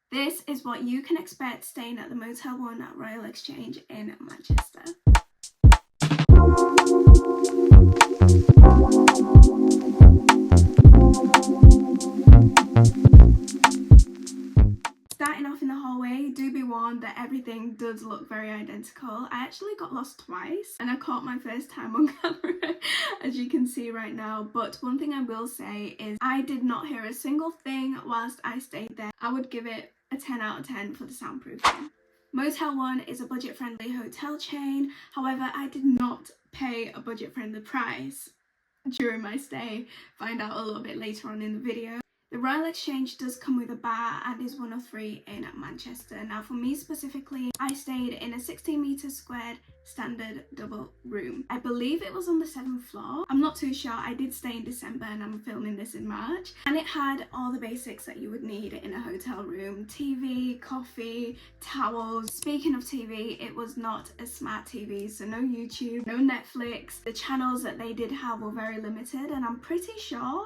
This is what you can expect staying at the Motel One Royal Exchange in Manchester. Starting off in the hallway, do be warned that everything does look very identical. I actually got lost twice and I caught my first time on camera, as you can see right now. But one thing I will say is I did not hear a single thing whilst I stayed there. I would give it a 10 out of 10 for the soundproofing. Motel One is a budget-friendly hotel chain. However, I did not pay a budget-friendly price during my stay. Find out a little bit later on in the video. The Royal Exchange does come with a bar and is one of 3 in Manchester. Now for me specifically, I stayed in a 16 metre squared standard double room. I believe it was on the 7th floor. I'm not too sure. I did stay in December and I'm filming this in March. And it had all the basics that you would need in a hotel room. TV, coffee, towels. Speaking of TV, it was not a smart TV, so no YouTube, no Netflix. The channels that they did have were very limited, and I'm pretty sure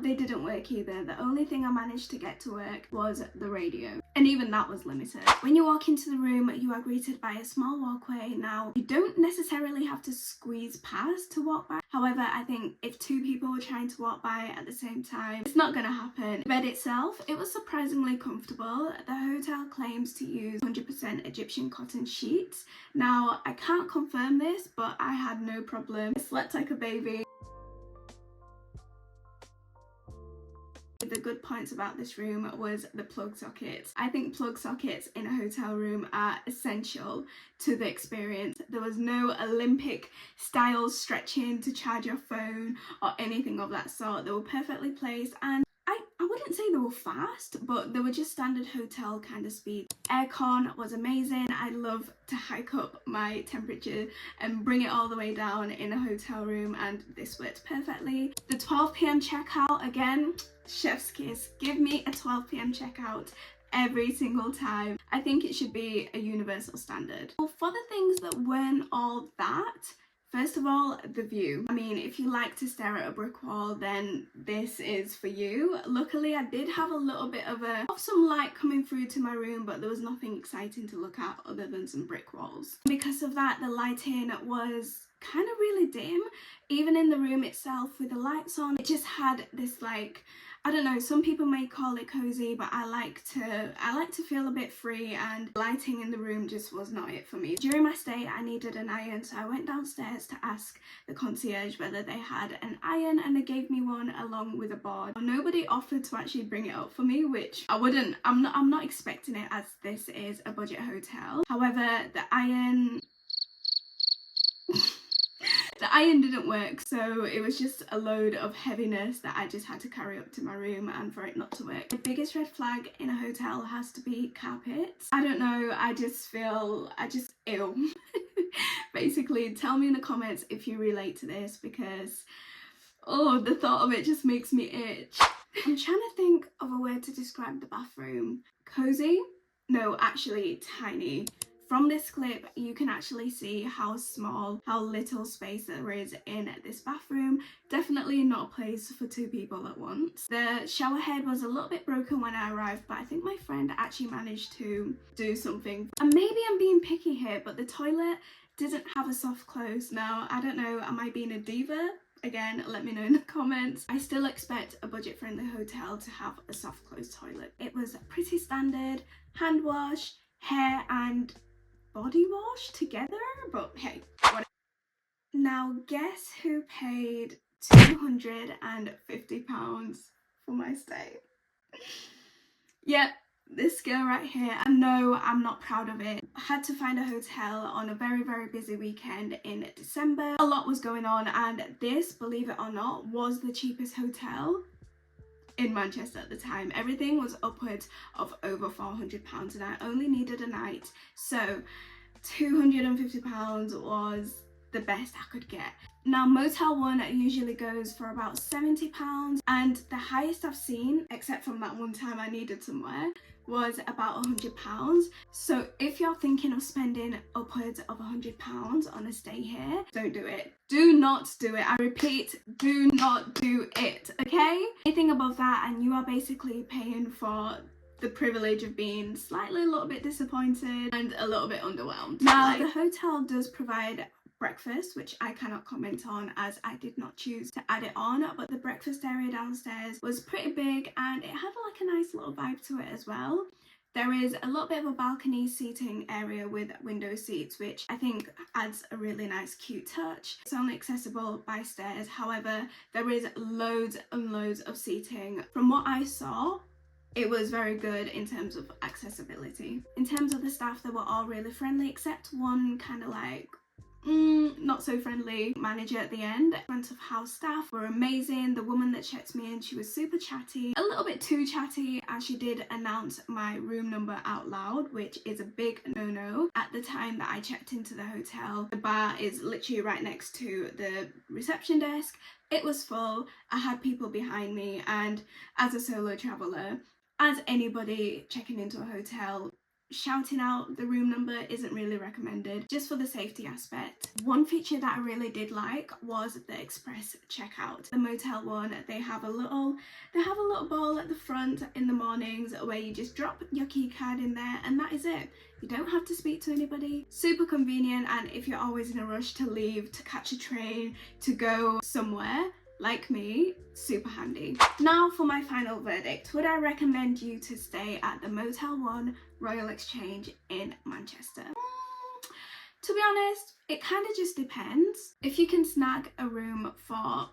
they didn't work either. The only thing I managed to get to work was the radio, and even that was limited. When you walk into the room, you are greeted by a small walkway. Now, you don't necessarily have to squeeze past to walk by. However, I think if 2 people were trying to walk by at the same time, it's not gonna happen. The bed itself, it was surprisingly comfortable. The hotel claims to use 100% Egyptian cotton sheets. Now, I can't confirm this, but I had no problem. I slept like a baby. The good points about this room was the plug sockets. I think plug sockets in a hotel room are essential to the experience. There was no Olympic style stretching to charge your phone or anything of that sort. They were perfectly placed, and I wouldn't say they were fast, but they were just standard hotel kind of speed. Aircon was amazing. I love to hike up my temperature and bring it all the way down in a hotel room, and this worked perfectly. The 12 p.m. checkout, again, chef's kiss. Give me a 12 p.m. checkout every single time. I think it should be a universal standard. Well, for the things that weren't all that, first of all, the view. I mean, if you like to stare at a brick wall, then this is for you. Luckily, I did have a little bit of some light coming through to my room, but there was nothing exciting to look at other than some brick walls. Because of that, the lighting was kind of really dim. Even in the room itself with the lights on, it just had this, like, I don't know, some people may call it cozy, but I like to feel a bit free, and lighting in the room just was not it for me. During my stay, I needed an iron, so I went downstairs to ask the concierge whether they had an iron, and they gave me one along with a board. Nobody offered to actually bring it up for me, which I'm not expecting it, as this is a budget hotel. However, the iron the iron didn't work, so it was just a load of heaviness that I just had to carry up to my room, and for it not to work. The biggest red flag in a hotel has to be carpets. I don't know, I just ew. Basically, tell me in the comments if you relate to this, because oh, the thought of it just makes me itch. I'm trying to think of a word to describe the bathroom. Cozy? No, actually tiny. From this clip, you can actually see how little space there is in this bathroom. Definitely not a place for 2 people at once. The shower head was a little bit broken when I arrived, but I think my friend actually managed to do something. And maybe I'm being picky here, but the toilet didn't have a soft close. Now, I don't know, am I being a diva? Again, let me know in the comments. I still expect a budget-friendly hotel to have a soft close toilet. It was pretty standard, hand wash, hair and body wash together, but hey, whatever. Now guess who paid £250 for my stay? Yep, this girl right here. And no, I'm not proud of it. I had to find a hotel on a very, very busy weekend in December. A lot was going on, and this, believe it or not, was the cheapest hotel in Manchester at the time. Everything was upwards of over £400, and I only needed a night, so £250 was the best I could get. Now, Motel One usually goes for about £70, and the highest I've seen, except from that one time I needed somewhere, was about £100. So if you're thinking of spending upwards of £100 on a stay here, don't do it. Do not do it. I repeat, do not do it, okay? Anything above that and you are basically paying for the privilege of being slightly a little bit disappointed and a little bit underwhelmed. Now, the hotel does provide breakfast, which I cannot comment on as I did not choose to add it on, but the breakfast area downstairs was pretty big and it had like a nice little vibe to it as well. There is a little bit of a balcony seating area with window seats, which I think adds a really nice cute touch. It's only accessible by stairs, however there is loads and loads of seating. From what I saw, it was very good in terms of accessibility. In terms of the staff, they were all really friendly except one kind of like not so friendly manager at the end. Front of house staff were amazing. The woman that checked me in, she was super chatty, a little bit too chatty, as she did announce my room number out loud, which is a big no-no. At the time that I checked into the hotel, the bar is literally right next to the reception desk. It was full, I had people behind me, and as a solo traveller, as anybody checking into a hotel, shouting out the room number isn't really recommended, just for the safety aspect. One feature that I really did like was the express checkout. The Motel One, they have a little bowl at the front in the mornings where you just drop your key card in there and that is it. You don't have to speak to anybody. Super convenient, and if you're always in a rush to leave, to catch a train, to go somewhere, like me, super handy. Now for my final verdict. Would I recommend you to stay at the Motel One Royal Exchange in Manchester? To be honest, it kind of just depends. If you can snag a room for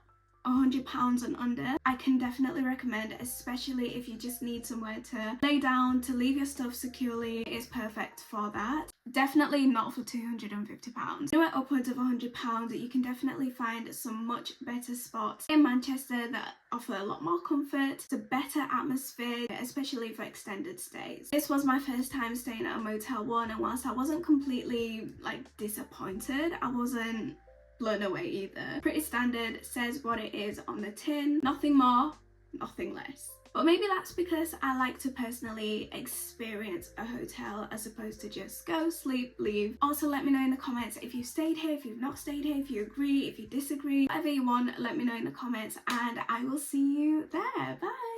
£100 and under, I can definitely recommend, especially if you just need somewhere to lay down, to leave your stuff securely. It's perfect for that. Definitely not for £250. Anywhere upwards of £100, you can definitely find some much better spots in Manchester that offer a lot more comfort. It's a better atmosphere, especially for extended stays. This was my first time staying at a Motel One, and whilst I wasn't completely like disappointed, I wasn't blown away either. Pretty standard, says what it is on the tin, nothing more, nothing less. But maybe that's because I like to personally experience a hotel as opposed to just go, sleep, leave. Also, let me know in the comments if you've stayed here, if you've not stayed here, if you agree, if you disagree, whatever you want, let me know in the comments, and I will see you there. Bye!